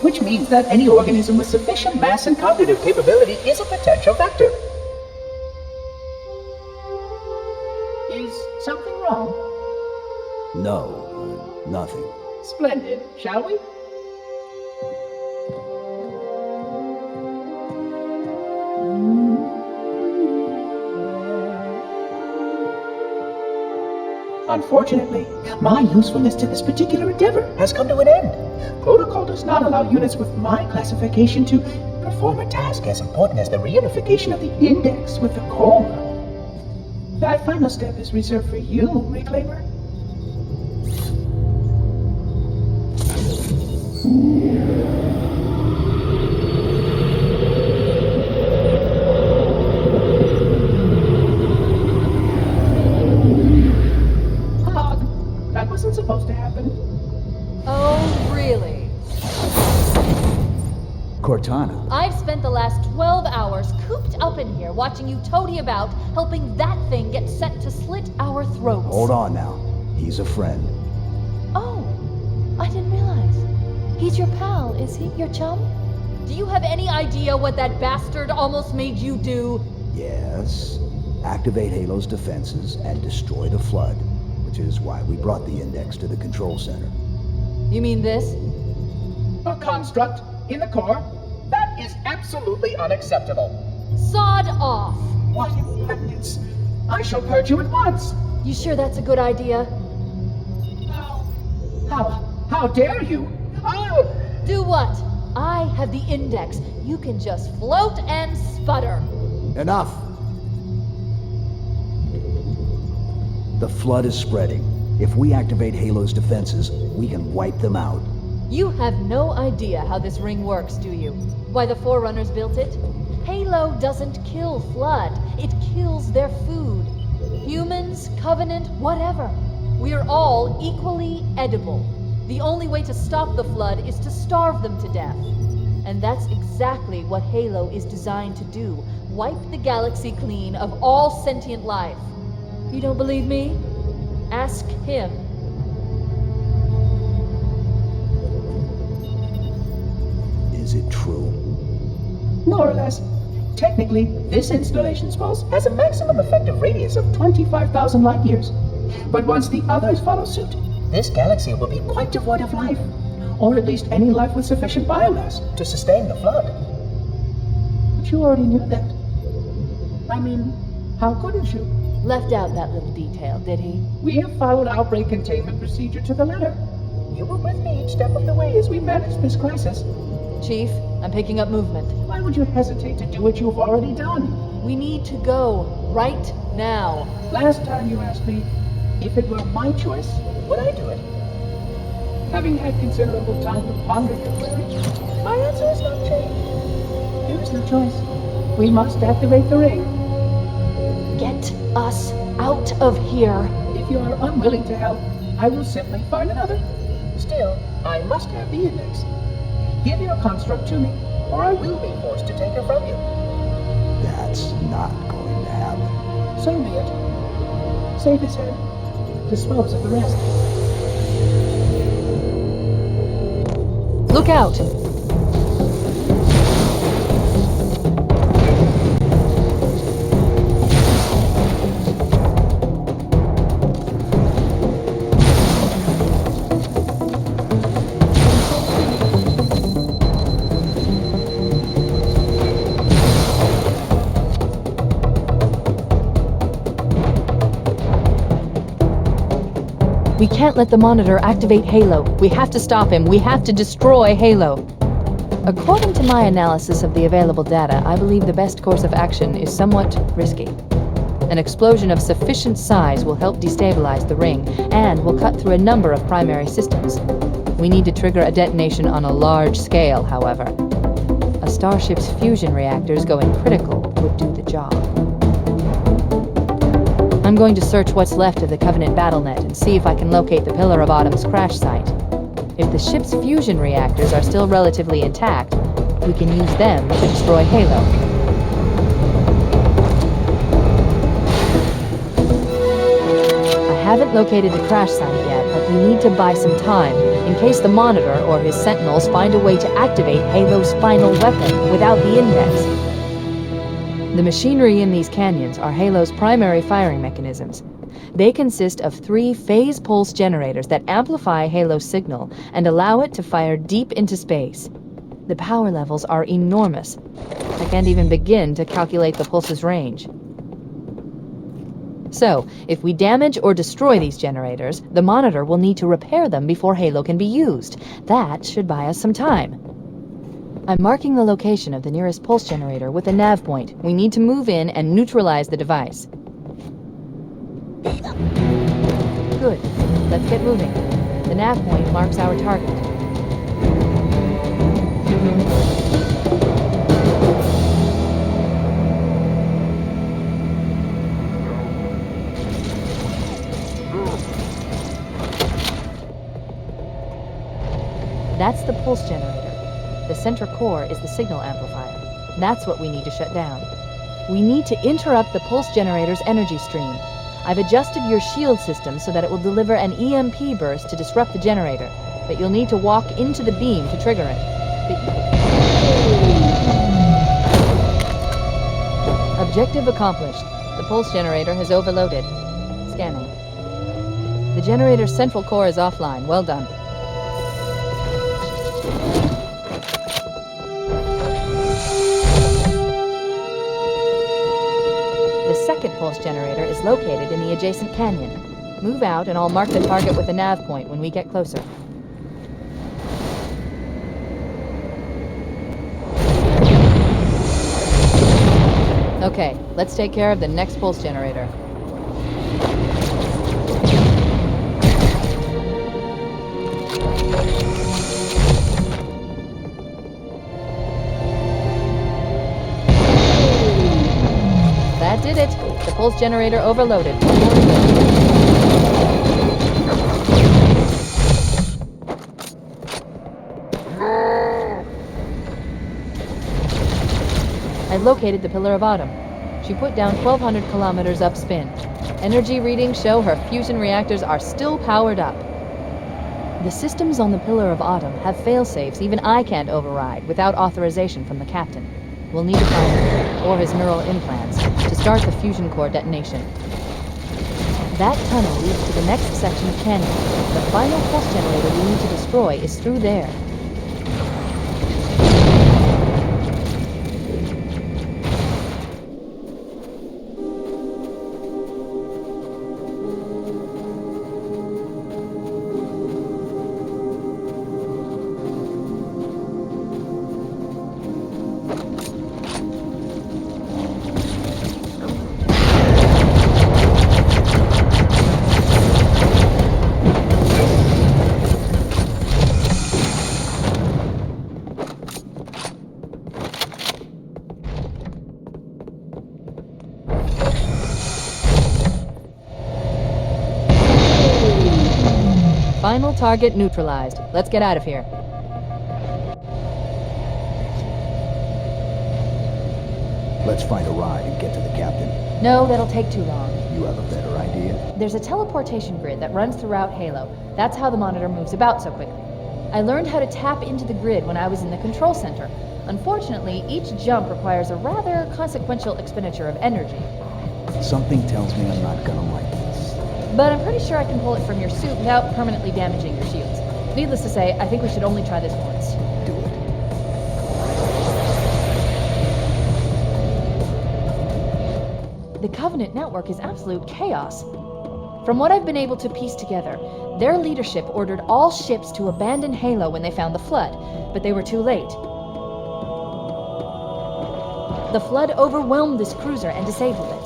which means that any organism with sufficient mass and cognitive capability is a potential vector. Is something wrong? No, nothing. Splendid, shall we? Unfortunately, my usefulness to this particular endeavor has come to an end. Protocol does not allow units with my classification to perform a task as important as the reunification of the index with the core. That final step is reserved for you, Reclaimer. That wasn't supposed to happen. Oh, really? Cortana. I've spent the last 12 hours cooped up in here watching you toady about, helping that thing get set to slit our throats. Hold on now. He's a friend. Oh, I didn't realize. He's your pal, is he? Your chum? Do you have any idea what that bastard almost made you do? Yes. Activate Halo's defenses and destroy the flood, which is why we brought the index to the control center. You mean this? A construct in the core? That is absolutely unacceptable. Sod off! What impertinence! I shall purge you at once! You sure that's a good idea? How dare you? I'll... Do what? I have the index. You can just float and sputter. Enough! The flood is spreading. If we activate Halo's defenses, we can wipe them out. You have no idea how this ring works, do you? Why the Forerunners built it? Halo doesn't kill Flood. It kills their food. Humans, Covenant, whatever. We're all equally edible. The only way to stop the Flood is to starve them to death. And that's exactly what Halo is designed to do. Wipe the galaxy clean of all sentient life. You don't believe me? Ask him. Is it true? More or less. Technically, this installation's pulse has a maximum effective radius of 25,000 light years. But once the others follow suit, this galaxy will be quite devoid of life. Or at least any life with sufficient biomass to sustain the flood. But you already knew that. I mean, how couldn't you? Left out that little detail, did he? We have followed outbreak containment procedure to the letter. You were with me each step of the way as we managed this crisis. Chief, I'm picking up movement. Why would you hesitate to do what you've already done? We need to go right now. Last time you asked me, if it were my choice, would I do it? Having had considerable time to ponder your query, my answer has not changed. There is no choice. We must activate the ring. Get us out of here. If you are unwilling to help, I will simply find another. Still, I must have the index. Give your construct to me, or I will be forced to take her from you. That's not going to happen. So be it. Save his head. Dispose of the rest. Look out! We can't let the monitor activate Halo. We have to stop him. We have to destroy Halo. According to my analysis of the available data, I believe the best course of action is somewhat risky. An explosion of sufficient size will help destabilize the ring, and will cut through a number of primary systems. We need to trigger a detonation on a large scale, however. A starship's fusion reactors going critical would do the job. I'm going to search what's left of the Covenant BattleNet and see if I can locate the Pillar of Autumn's crash site. If the ship's fusion reactors are still relatively intact, we can use them to destroy Halo. I haven't haven't located the crash site yet, but we need to buy some time in case the Monitor or his Sentinels find a way to activate Halo's final weapon without the index. The machinery in these canyons are Halo's primary firing mechanisms. They consist of 3 phase pulse generators that amplify Halo's signal and allow it to fire deep into space. The power levels are enormous. I can't even begin to calculate the pulse's range. So, if we damage or destroy these generators, the Monitor will need to repair them before Halo can be used. That should buy us some time. I'm marking the location of the nearest pulse generator with a nav point. We need to move in and neutralize the device. Good. Let's get moving. The nav point marks our target. That's the pulse generator. The center core is the signal amplifier. That's what we need to shut down. We need to interrupt the pulse generator's energy stream. I've adjusted your shield system so that it will deliver an EMP burst to disrupt the generator, but you'll need to walk into the beam to trigger it. Objective accomplished. The pulse generator has overloaded. Scanning. The generator's central core is offline. Well done. The second pulse generator is located in the adjacent canyon. Move out and I'll mark the target with a nav point when we get closer. Okay, let's take care of the next pulse generator. That did it. The pulse generator overloaded. I've located the Pillar of Autumn. She put down 1,200 kilometers upspin. Energy readings show her fusion reactors are still powered up. The systems on the Pillar of Autumn have fail-safes even I can't override without authorization from the captain. We'll need to find him, or his neural implants, to start the fusion core detonation. That tunnel leads to the next section of canyon. The final pulse generator we need to destroy is through there. Final target neutralized. Let's get out of here. Let's find a ride and get to the captain. No, that'll take too long. You have a better idea? There's a teleportation grid that runs throughout Halo. That's how the Monitor moves about so quickly. I learned how to tap into the grid when I was in the control center. Unfortunately, each jump requires a rather consequential expenditure of energy. Something tells me I'm not gonna like this. But I'm pretty sure I can pull it from your suit without permanently damaging your shields. Needless to say, I think we should only try this once. Do it. The Covenant network is absolute chaos. From what I've been able to piece together, their leadership ordered all ships to abandon Halo when they found the Flood, but they were too late. The Flood overwhelmed this cruiser and disabled it.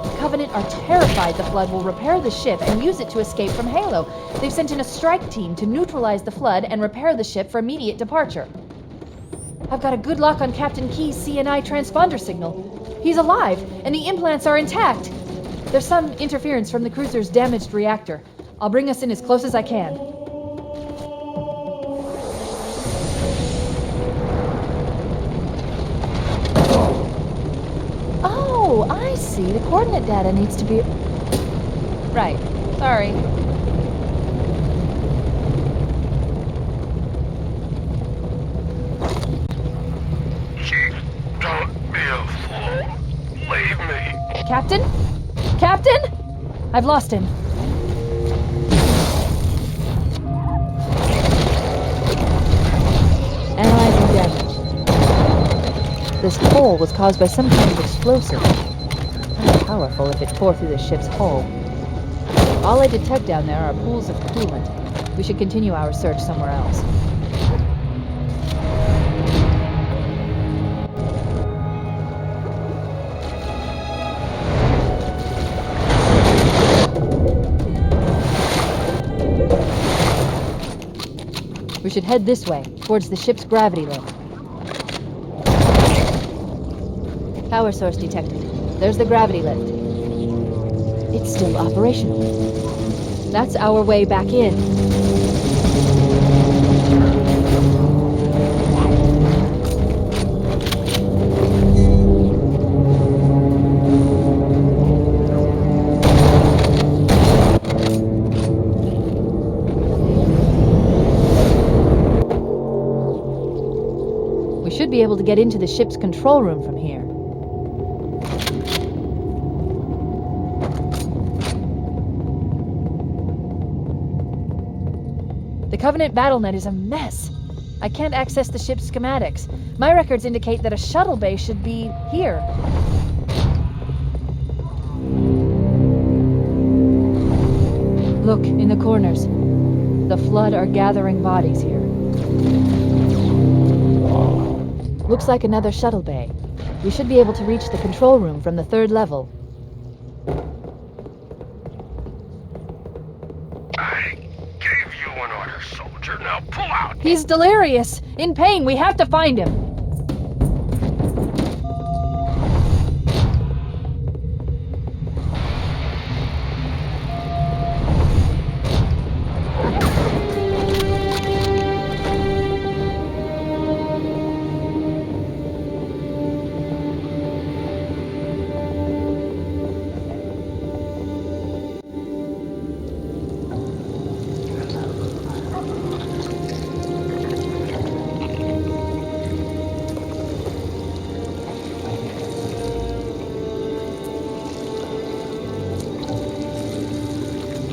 The Covenant are terrified the Flood will repair the ship and use it to escape from Halo. They've sent in a strike team to neutralize the Flood and repair the ship for immediate departure. I've got a good lock on Captain Key's CNI transponder signal. He's alive, and the implants are intact. There's some interference from the cruiser's damaged reactor. I'll bring us in as close as I can. Oh, I see. The coordinate data needs to be... Right. Sorry. Chief, don't be a fool. Leave me. Captain? Captain? I've lost him. Analyzing damage. This hole was caused by some kind of explosive. How powerful if it tore through the ship's hull. All I detect down there are pools of coolant. We should continue our search somewhere else. We should head this way, towards the ship's gravity lift. Power source detected. There's the gravity lift. It's still operational. That's our way back in. We should be able to get into the ship's control room from here. The Covenant BattleNet is a mess. I can't access the ship's schematics. My records indicate that a shuttle bay should be here. Look, in the corners. The Flood are gathering bodies here. Looks like another shuttle bay. We should be able to reach the control room from the 3rd level. I gave you an order, soldier. Now pull out. He's delirious! In pain! We have to find him!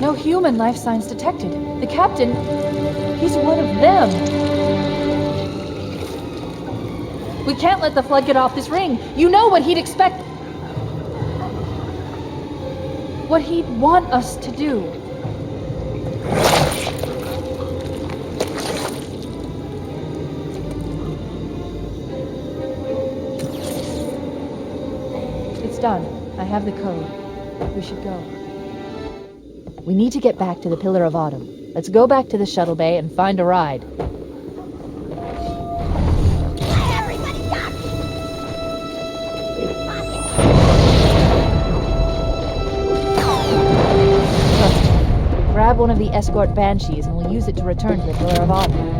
No human life signs detected. The captain, he's one of them. We can't let the Flood get off this ring. You know what he'd expect. What he'd want us to do. It's done. I have the code. We should go. We need to get back to the Pillar of Autumn. Let's go back to the shuttle bay and find a ride. Grab one of the escort banshees and we'll use it to return to the Pillar of Autumn.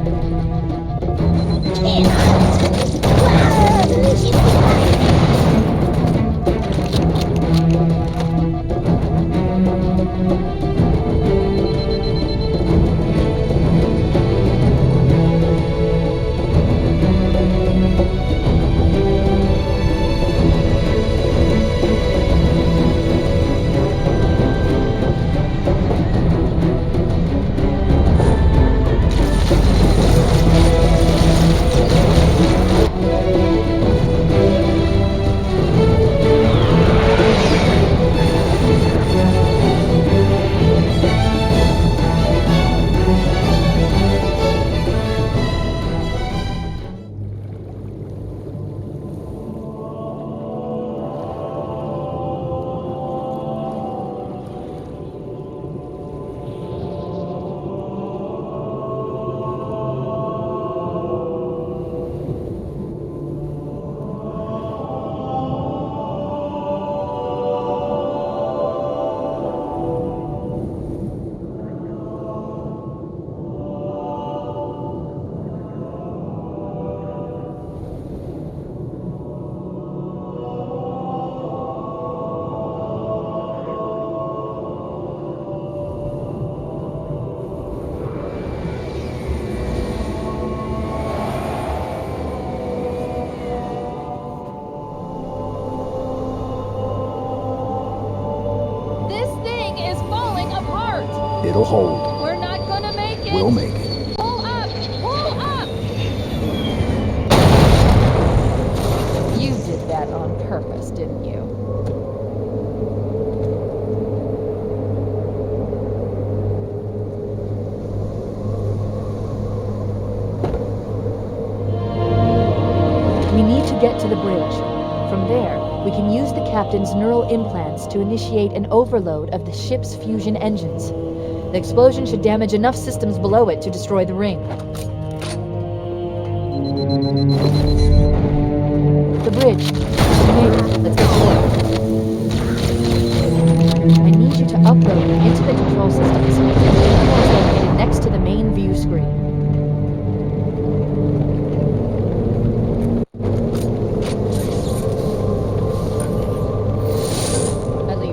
We'll hold. We're not gonna make it! We'll make it. Pull up! Pull up! You did that on purpose, didn't you? We need to get to the bridge. From there, we can use the captain's neural implants to initiate an overload of the ship's fusion engines. The explosion should damage enough systems below it to destroy the ring. The bridge. Let's get to work. I need you to upload them into the control systems. The terminal is located next to the main view screen.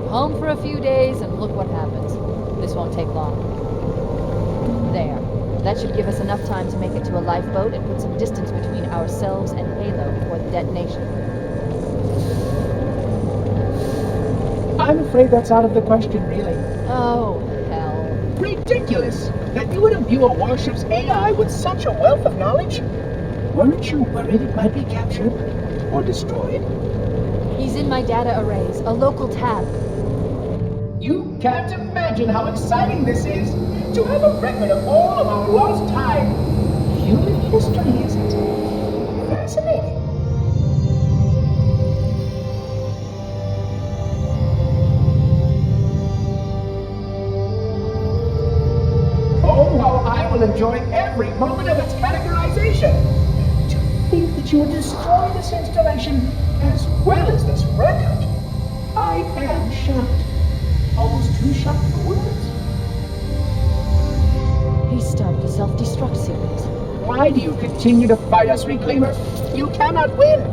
Home for a few days, and look what happens. This won't take long. There. That should give us enough time to make it to a lifeboat and put some distance between ourselves and Halo before the detonation. I'm afraid that's out of the question, really. Oh, hell. Ridiculous! That you would imbue a warship's AI with such a wealth of knowledge? Weren't you worried it might be captured or destroyed? He's in my data arrays, a local tab. You can't imagine how exciting this is to have a record of all of our lost time. Human history, isn't it? Fascinating. Oh, how I will enjoy every moment of its categorization. To think that you would destroy this installation as well as this record. I am shocked. Almost too shocked for words. He stopped the self-destruct series. Why do you continue to fight us, Reclaimer? You cannot win.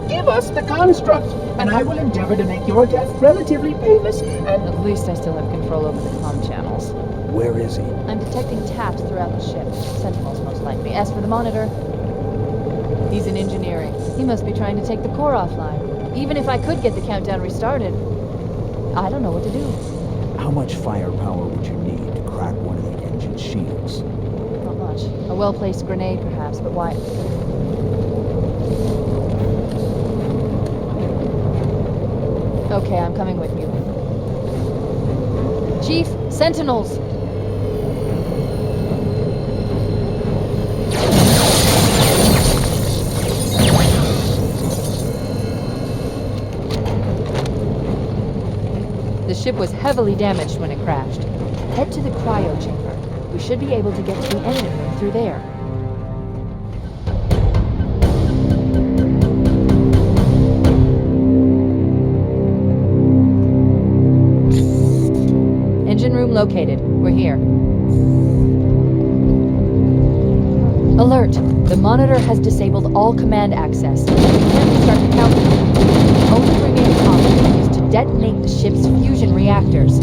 Give us the construct, and I will endeavor to make your death relatively painless and... At least I still have control over the comm channels. Where is he? I'm detecting taps throughout the ship. Sentinels, most likely. As for the monitor, he's in engineering. He must be trying to take the core offline. Even if I could get the countdown restarted, I don't know what to do. How much firepower would you need to crack one of the engine shields? Not much. A well-placed grenade, perhaps, but why? Okay, I'm coming with you. Chief, Sentinels! The ship was heavily damaged when it crashed. Head to the cryo chamber. We should be able to get to the engine room through there. Engine room located. We're here. Alert! The monitor has disabled all command access. We can't start the countdown. The only remaining option is to detonate the ship's fusion reactors.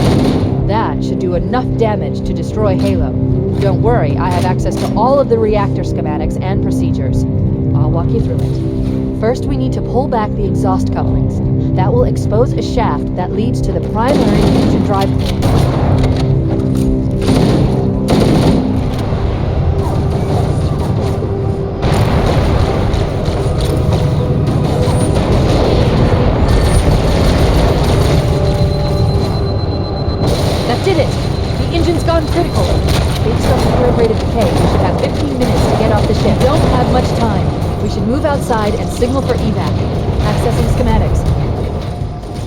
That should do enough damage to destroy Halo. Don't worry, I have access to all of the reactor schematics and procedures. I'll walk you through it. First, we need to pull back the exhaust couplings. That will expose a shaft that leads to the primary fusion drive core. Did it! The engine's gone critical. Based on the current rate of decay, we should have 15 minutes to get off the ship. Don't have much time. We should move outside and signal for evac. Accessing schematics.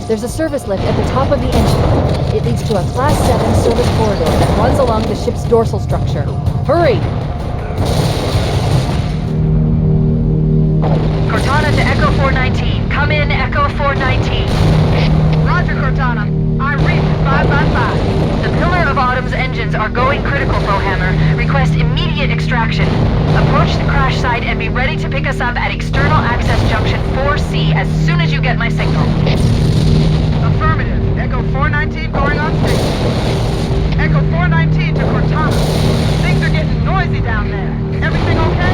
There's a service lift at the top of the engine. It leads to a Class 7 service corridor that runs along the ship's dorsal structure. Hurry! Cortana to Echo 419. Come in, Echo 419. Roger, Cortana. I read 555. The Pillar of Autumn's engines are going critical, Bowhammer. Request immediate extraction. Approach the crash site and be ready to pick us up at External Access Junction 4C as soon as you get my signal. Affirmative. Echo 419 going on station. Echo 419 to Cortana. Things are getting noisy down there. Everything okay?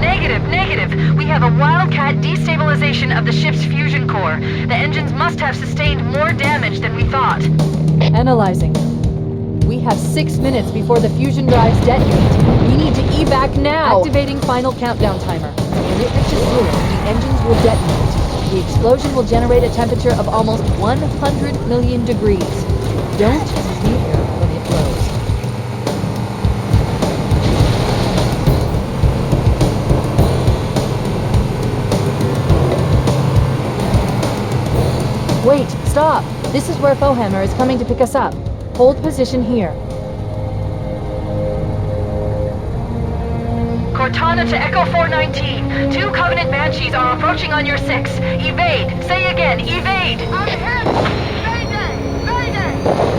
Negative. We have a wildcat destabilization of the ship's fusion core. The engines must have sustained more damage than we thought. Analyzing. We have 6 minutes before the fusion drives detonate. We need to evac now! Activating final countdown timer. When it reaches 0, the engines will detonate. The explosion will generate a temperature of almost 100 million degrees. Don't leave here when it blows. Wait, stop! This is where Fohammer is coming to pick us up. Hold position here. Cortana to Echo 419. 2 Covenant Banshees are approaching on your 6. Evade. Say again, evade. I'm hit! Mayday! Mayday!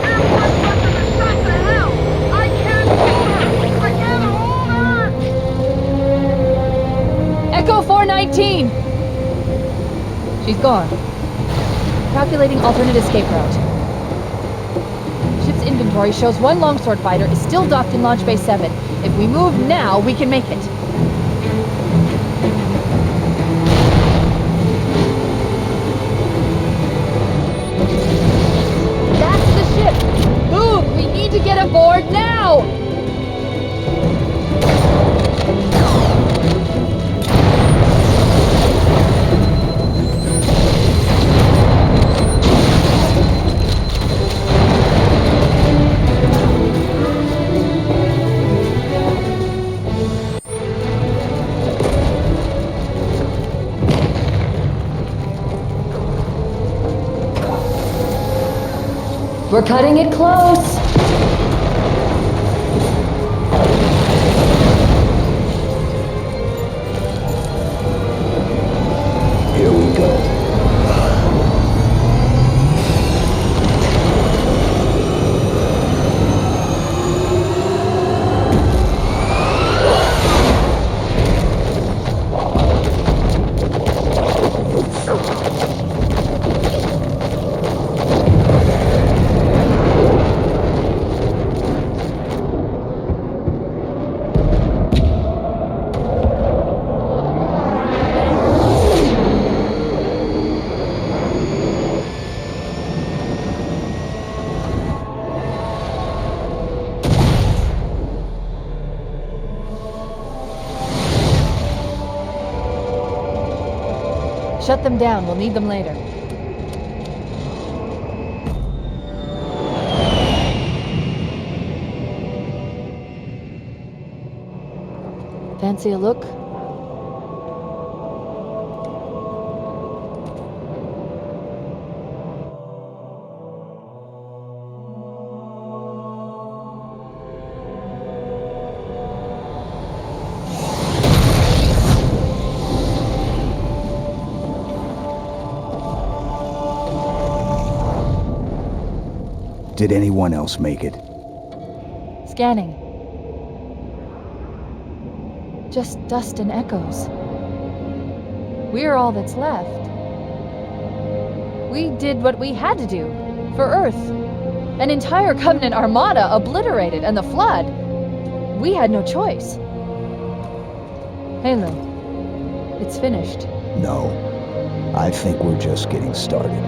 Airport buses are shot to hell! I can't hold her! I can't hold her! Echo 419! She's gone. Calculating alternate escape route. Ship's inventory shows 1 longsword fighter is still docked in Launch Bay 7. If we move now, we can make it. That's the ship! Move! We need to get aboard now! We're cutting it close! Here we go. Shut them down. We'll need them later. Fancy a look? Did anyone else make it? Scanning. Just dust and echoes. We're all that's left. We did what we had to do. For Earth. An entire Covenant armada obliterated, and the Flood. We had no choice. Halo. It's finished. No. I think we're just getting started.